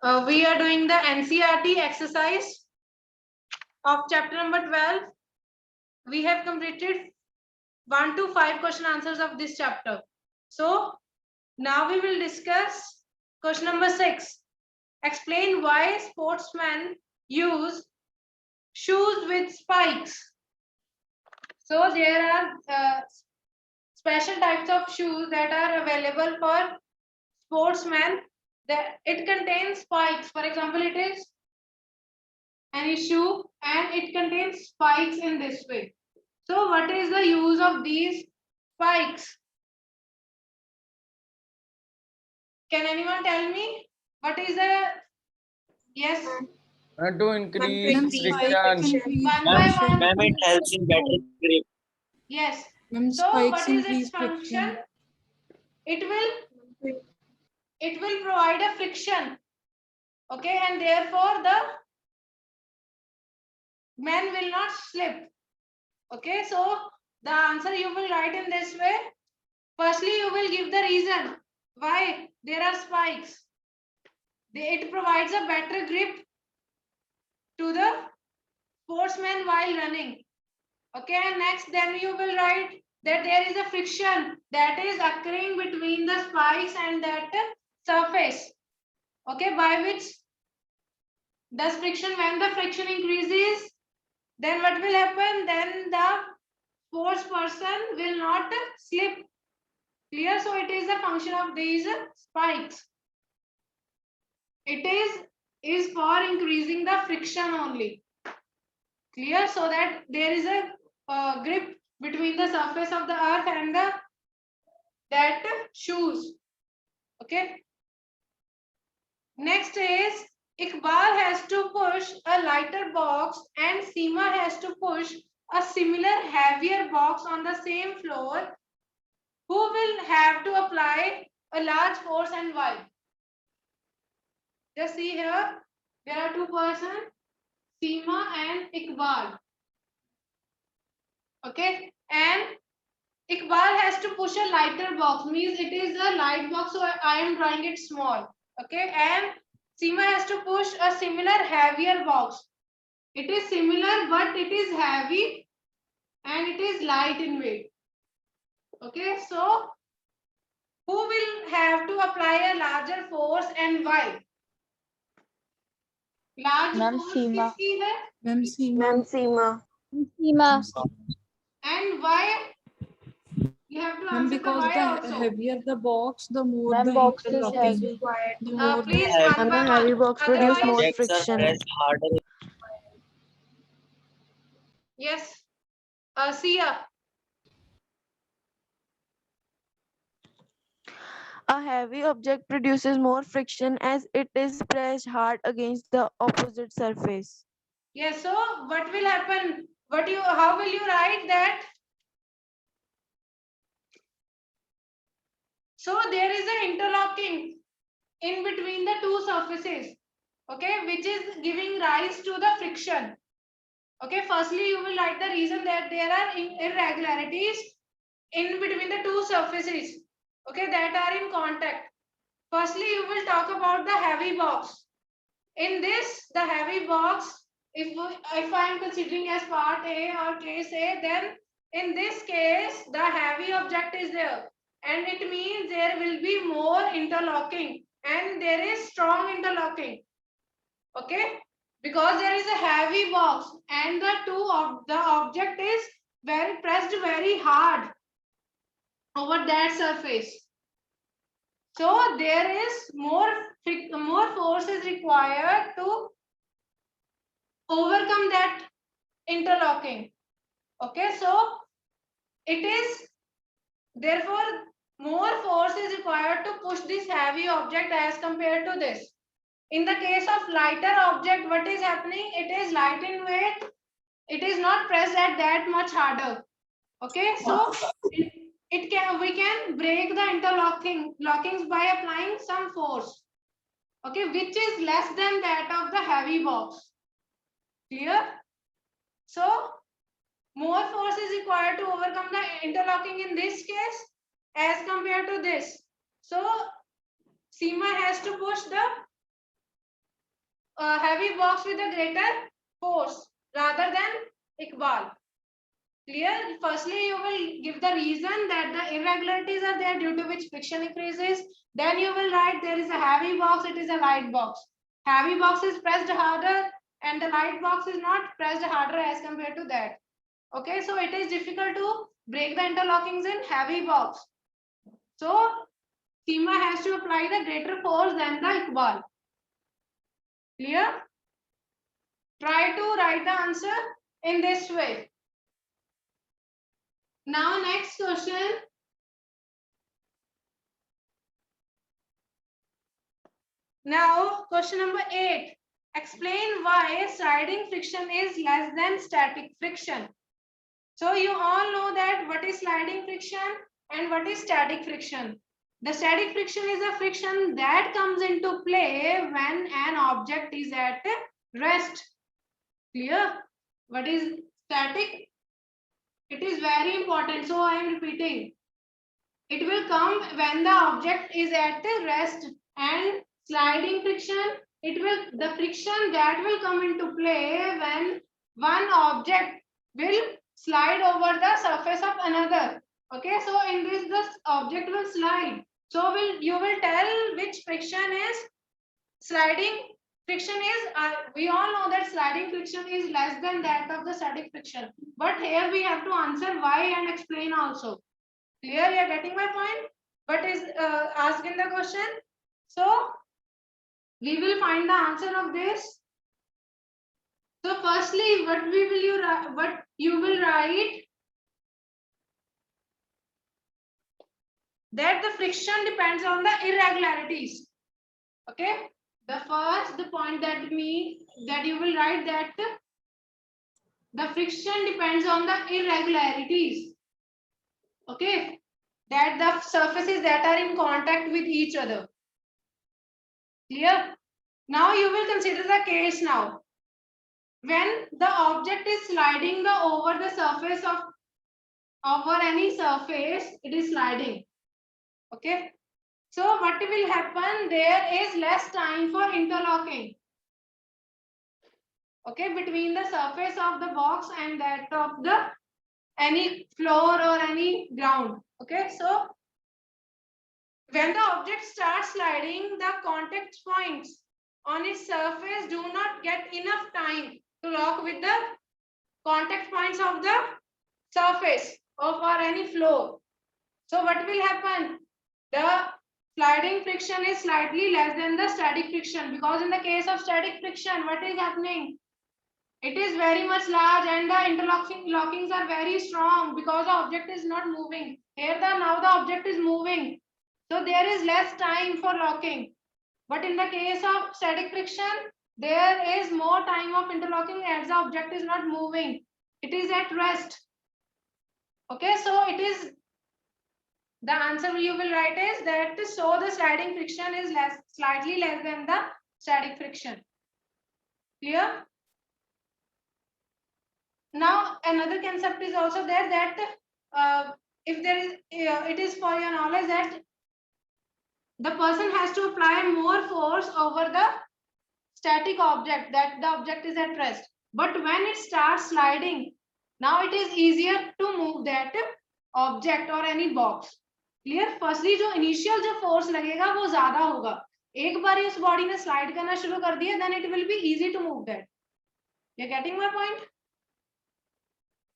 We are doing the NCERT exercise of chapter number 12. We have completed 1 to 5 question answers of this chapter. So now we will discuss question number 6. Explain why sportsmen use shoes with spikes. So there are special types of shoes that are available for sportsmen. That it contains spikes. For example, it is any shoe and it contains spikes in this way. So what is the use of these spikes? Can anyone tell me? What is the yes? To increase Increase friction. One by one. Ma'am, it helps in better grip. Yes. Ma'am, So what spikes is its increase function? friction. It will provide a friction. Okay, and therefore the man will not slip. Okay, so the answer you will write in this way. Firstly, you will give the reason why there are spikes. It provides a better grip to the sportsman while running. Okay, and next then you will write that there is a friction that is occurring between the spikes and that surface. Okay, by which the friction, when the friction increases, then what will happen? Then the sports person will not slip. Clear? So it is a function of these spikes. It is for increasing the friction only. Clear? So that there is a grip between the surface of the earth and that shoes. Okay. Next is Iqbal has to push a lighter box and Seema has to push a similar heavier box on the same floor. Who will have to apply a large force and why? Just see here, there are two persons, Seema and Iqbal. Okay, and Iqbal has to push a lighter box, means it is a light box, so I am drawing it small. Okay, and Seema has to push a similar heavier box. It is similar, but it is heavy and it is light in weight. Okay, so who will have to apply a larger force and why? Large Ma'am, force Seema. किसकी है? Ma'am, Seema. Ma'am, Seema. Seema. And why? You have to Ma'am, answer the because why the also. heavier the box, the more Ma'am, the box is interlocking. heavy. The more Please the one And by the heavy one. box produce more Otherwise, friction. press harder. yes. Sia. A heavy object produces more friction as it is pressed hard against the opposite surface. Yes. So what will happen? How will you write that? So there is an interlocking in between the two surfaces. Okay, which is giving rise to the friction. Okay, firstly you will write the reason that there are irregularities in between the two surfaces. Okay, that are in contact. Firstly, you will talk about the heavy box. In this, the heavy box, if I am considering as part A or case A, then in this case, the heavy object is there. And it means there will be more interlocking and there is strong interlocking. Okay? Because there is a heavy box and the object is pressed very hard over that surface. So there is more force is required to overcome that interlocking. Okay, so it is therefore more force is required to push this heavy object as compared to this. In the case of lighter object, what is happening? It is light in weight. It is not pressed at that much harder. Okay, so we can break the lockings by applying some force. Okay, which is less than that of the heavy box. Clear? So more force is required to overcome the interlocking in this case as compared to this. So Seema has to push the heavy box with a greater force rather than Iqbal. Clear? Firstly, you will give the reason that the irregularities are there due to which friction increases. Then you will write there is a heavy box, it is a light box. Heavy box is pressed harder and the light box is not pressed harder as compared to that. Okay, so it is difficult to break the interlockings in heavy box. So Seema has to apply the greater force than the Iqbal. Clear? Try to write the answer in this way. Now next question. Now question number 8. Explain why sliding friction is less than static friction. So you all know that what is sliding friction and what is static friction. The static friction is a friction that comes into play when an object is at rest. Clear? What is static? It is very important, so I am repeating. It will come when the object is at rest, and sliding friction, the friction that will come into play when one object will slide over the surface of another. Okay, so in this the object will slide. So you will tell which friction is sliding friction is, we all know that sliding friction is less than that of the static friction. But here we have to answer why and explain also. Clear? You are getting my point? What is asked in the question? So we will find the answer of this. So firstly, what you will write that the friction depends on the irregularities. Okay. The point that you will write that the friction depends on the irregularities. Okay, that the surfaces that are in contact with each other. Clear? Now you will consider the case now. When the object is sliding over the surface of over any surface, it is sliding. Okay. So what will happen? There is less time for interlocking. Okay, between the surface of the box and that of the any floor or any ground. Okay, so when the object starts sliding, the contact points on its surface do not get enough time to lock with the contact points of the surface of or any floor. So what will happen? The sliding friction is slightly less than the static friction, because in the case of static friction, what is happening? It is very much large and the interlockings are very strong because the object is not moving. Here now the object is moving. So there is less time for locking. But in the case of static friction, there is more time of interlocking as the object is not moving. It is at rest. Okay, so it is the answer you will write is that so the sliding friction is slightly less than the static friction. Clear? Now another concept is also there that if there is it is for your knowledge that the person has to apply more force over the static object, that the object is at rest. But when it starts sliding, now it is easier to move that object or any box. Clear? Firstly जो initial जो force लगेगा वो ज्यादा होगा. एक बार उस body ने slide करना शुरू कर दिया, then it will be easy to move that. You're getting my point?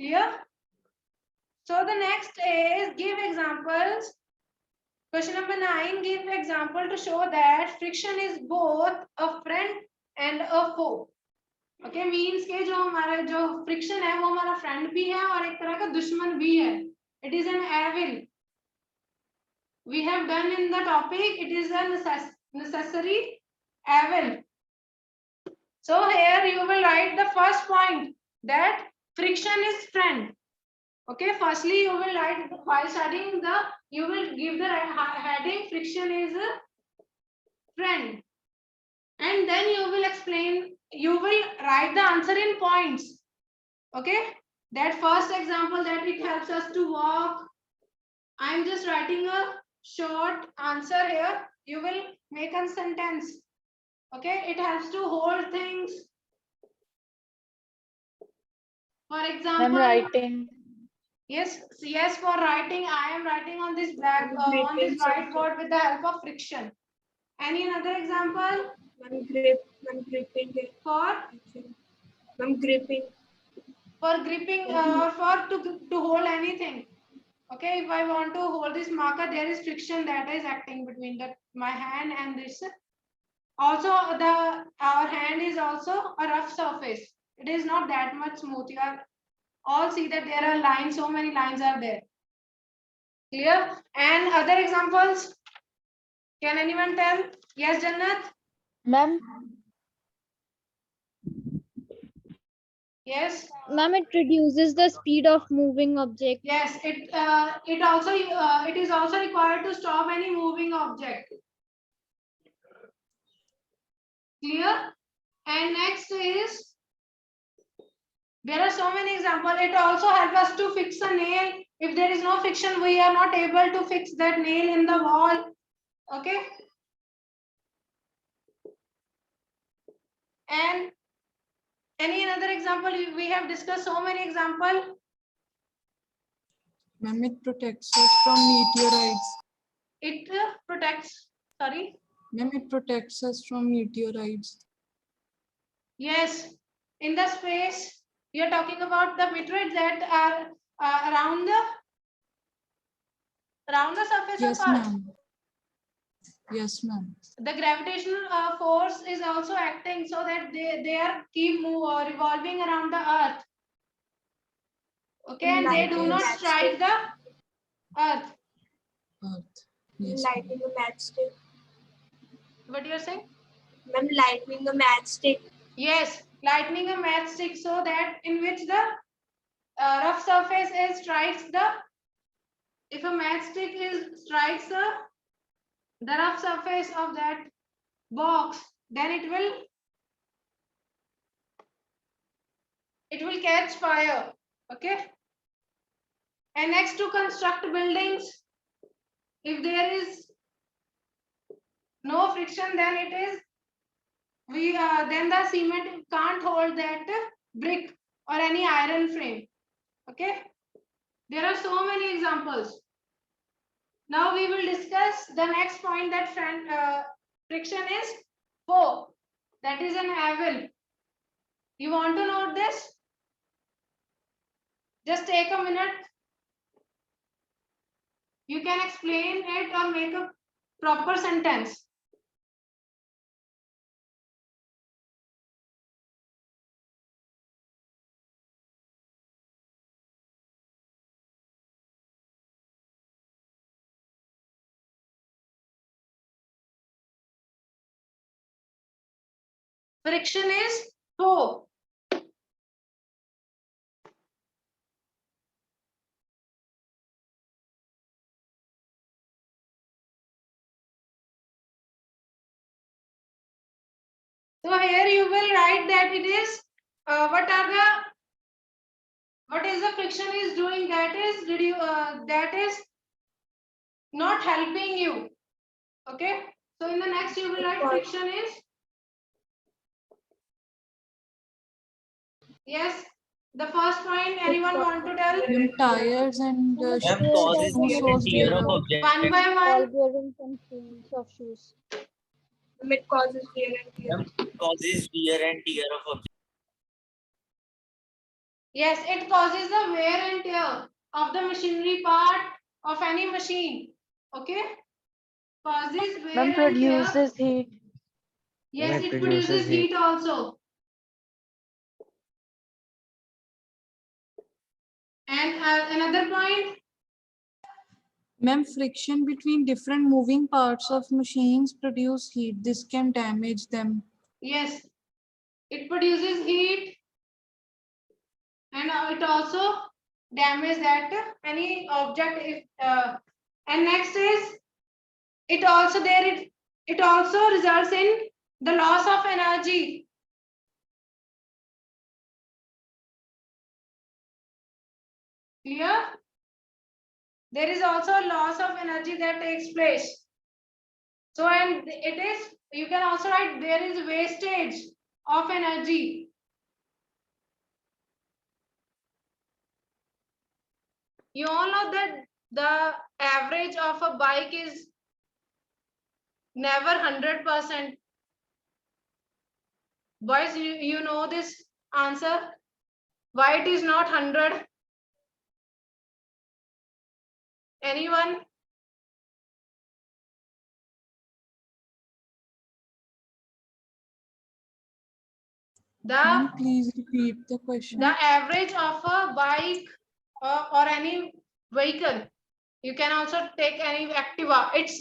Clear? So the next is give examples. Question number 9, give example to show that friction is both a friend and a foe. Okay, means के जो हमारा जो friction है वो हमारा friend भी है और एक तरह का दुश्मन भी है. It is an evil. We have done in the topic. It is a necessary evil. So here you will write the first point that friction is friend. Okay, firstly you will write while studying you will give the heading friction is a friend, and then you will explain, you will write the answer in points. Okay, that first example that it helps us to walk. I am just writing a short answer here. You will make a sentence. Okay, it helps to hold things. For example, writing. yes, yes, for writing, I am writing on this on this whiteboard with the help of friction. Any another example? Gripping it. For Gripping. for gripping or for to hold anything. Okay, if I want to hold this marker, there is friction that is acting between my hand and this. Also, our hand is also a rough surface. It is not that much smooth. You are all see that there are lines, so many lines are there. Clear? And other examples? Can anyone tell? Yes, Jannat? Ma'am, Yes. Ma'am, it reduces the speed of moving object. Yes, it is also required to stop any moving object. Clear? And next is, there are so many examples. It also helps us to fix a nail. If there is no friction, we are not able to fix that nail in the wall. Okay. And any another example? We have discussed so many examples. Ma'am, it protects us from meteorites. It protects, sorry. Ma'am, it protects us from meteorites. Yes, in the space, you're talking about the meteorites that are around the surface Yes, of Earth. ma'am. Yes, ma'am. The gravitational force is also acting so that they are revolving around the Earth. Okay, and they do not strike the Earth. Earth. Yes. Lighting a matchstick. What you are saying? Ma'am, lighting a matchstick. Yes, lightning a matchstick so that in which the rough surface is strikes the. If a matchstick strikes the rough surface of that box, then it will catch fire. Okay. And next, to construct buildings, if there is no friction, then it is then the cement can't hold that brick or any iron frame. Okay. There are so many examples. Now we will discuss the next point, that friction is 4. That is an anvil. You want to note this? Just take a minute. You can explain it or make a proper sentence. Friction is 4. So here you will write that it is what is the friction is doing, that is not helping you. Okay. So in the next you will write friction is, yes, the first point. Anyone want to tell? Ma'am, tires and Ma'am, shoes shows wear out. One by Ball one. bearings and chains of shoes. It causes wear and tear. Causes wear and tear of objects. Yes, it causes the wear and tear of the machinery part of any machine. Okay. Causes wear Ma'am, and tear. produces heat. Yes, Ma'am, it produces heat also. And another point. Ma'am, friction between different moving parts of machines produce heat. This can damage them. Yes, it produces heat, and it also damages that any object. If and next is, it also results in the loss of energy. Clear? There is also a loss of energy that takes place. So, and it is You can also write there is wastage of energy. You all know that the average of a bike is never 100%. Boys, you know this answer? Why it is not 100? Anyone? Ma'am, The please repeat the question. the average of a bike or any vehicle, you can also take any Activa, its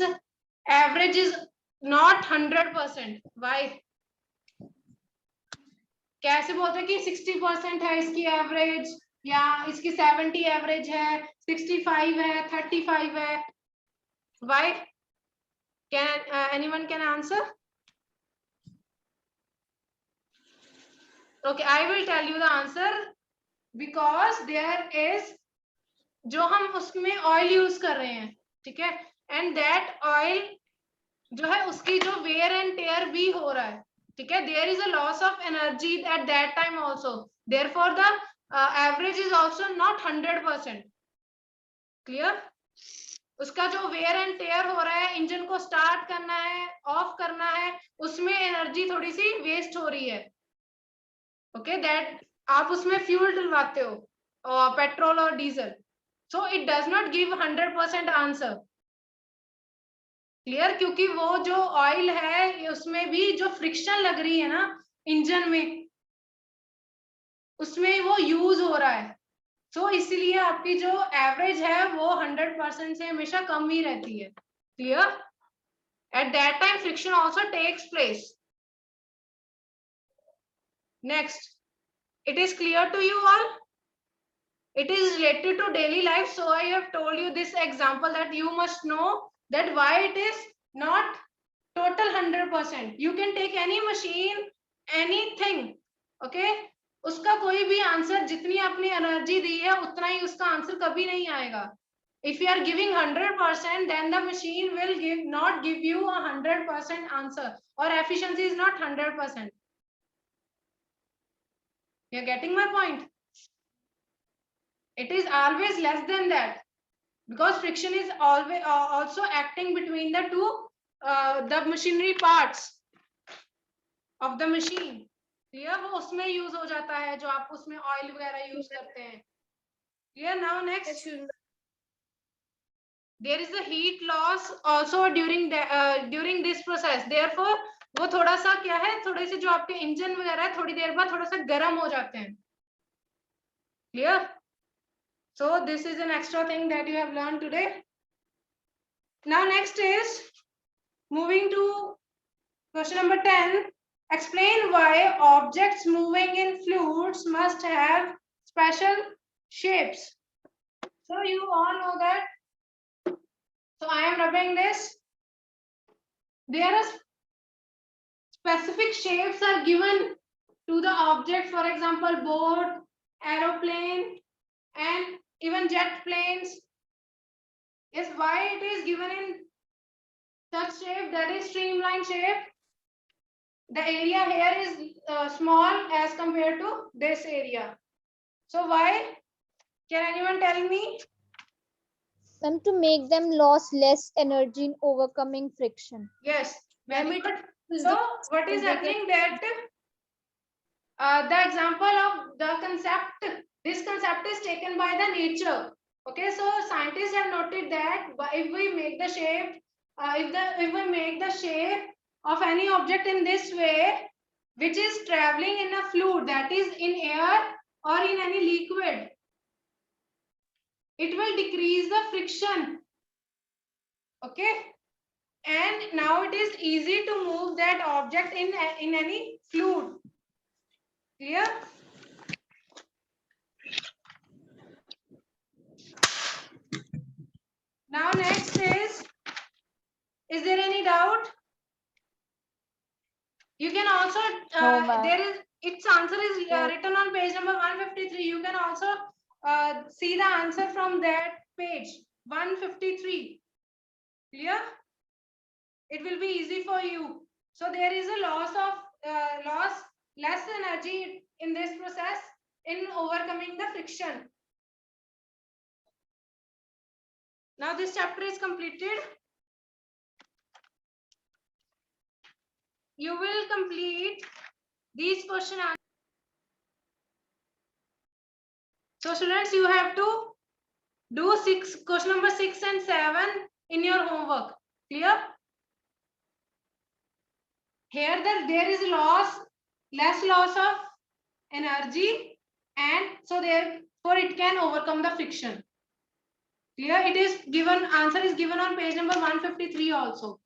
average is not 100%. Why? कैसे बोलते हैं कि 60% है इसकी average, या इसकी 70 average है, 65 है, 35 है? Why? Can anyone can answer? Okay, I will tell you the answer. Because there is, जो हम उसमें ऑयल यूज कर रहे हैं, ठीक है, एंड दैट ऑयल जो है उसकी जो वेयर एंड टेयर भी हो रहा है, ठीक है, there is a loss of energy at that time also, therefore the average is also not 100%. Clear? उसका जो वेयर एंड टेयर हो रहा है, इंजन को स्टार्ट करना है, ऑफ करना है, उसमें एनर्जी थोड़ी सी वेस्ट हो रही है. ओके, दैट आप उसमें फ्यूल डलवाते हो, पेट्रोल और diesel, so it does not give 100% answer. Clear? क्योंकि वो जो ऑयल है उसमें भी जो फ्रिक्शन लग रही है ना इंजन में, उसमें वो यूज हो रहा है. सो इसलिए आपकी जो एवरेज है वो 100% से हमेशा कम ही रहती है. Clear? At that time friction also takes place. Next, it is clear to you all? It is related to daily life, so I have told you this example that you must know that why it is not total 100%. You can take any machine, anything, okay, उसका कोई भी answer, जितनी आपने energy दी है उतना ही उसका answer कभी नहीं आएगा. If you are giving 100%, then the machine will not give you a 100% answer, or efficiency is not 100%. You're getting my point? It is always less than that, because friction is always also acting between the two the machinery parts of the machine. Clear? वो उसमें use हो जाता है जो आप उसमें oil वगैरह use करते हैं. Clear? Now next, there is a heat loss also during this process. Therefore वो थोड़ा सा क्या है, थोड़े से जो आपके इंजन वगैरह है थोड़ी देर बाद थोड़ा सा गर्म हो जाते हैं. Clear? So this is an extra thing that you have learned today. Now next is moving to question number 10. Explain why objects moving in fluids must have special shapes. So you all know that. So I am rubbing this. There are specific shapes are given to the object. For example, boat, aeroplane, and even jet planes. Yes, why it is given in such shape, that is streamline shape. The area here is small as compared to this area. So why? Can anyone tell me? Ma'am, to make them lose less energy in overcoming friction. Yes, very good. So what is happening that the example of the concept, this concept is taken by the nature. Okay, so scientists have noted that if we make the shape, if we make the shape of any object in this way, which is traveling in a fluid, that is in air or in any liquid, it will decrease the friction. Okay, and now it is easy to move that object in any fluid. Clear? Now next is there any doubt? You can also No, ma'am. there is, its answer is written on page number 153. You can also see the answer from that page 153. Clear? It will be easy for you. So there is a less energy in this process in overcoming the friction. Now this chapter is completed. You will complete these question answers. So students, you have to do question number 6 and 7 in your homework. Clear? Here there is less loss of energy, and so therefore it can overcome the friction. Clear? It is given, answer is given on page number 153 also.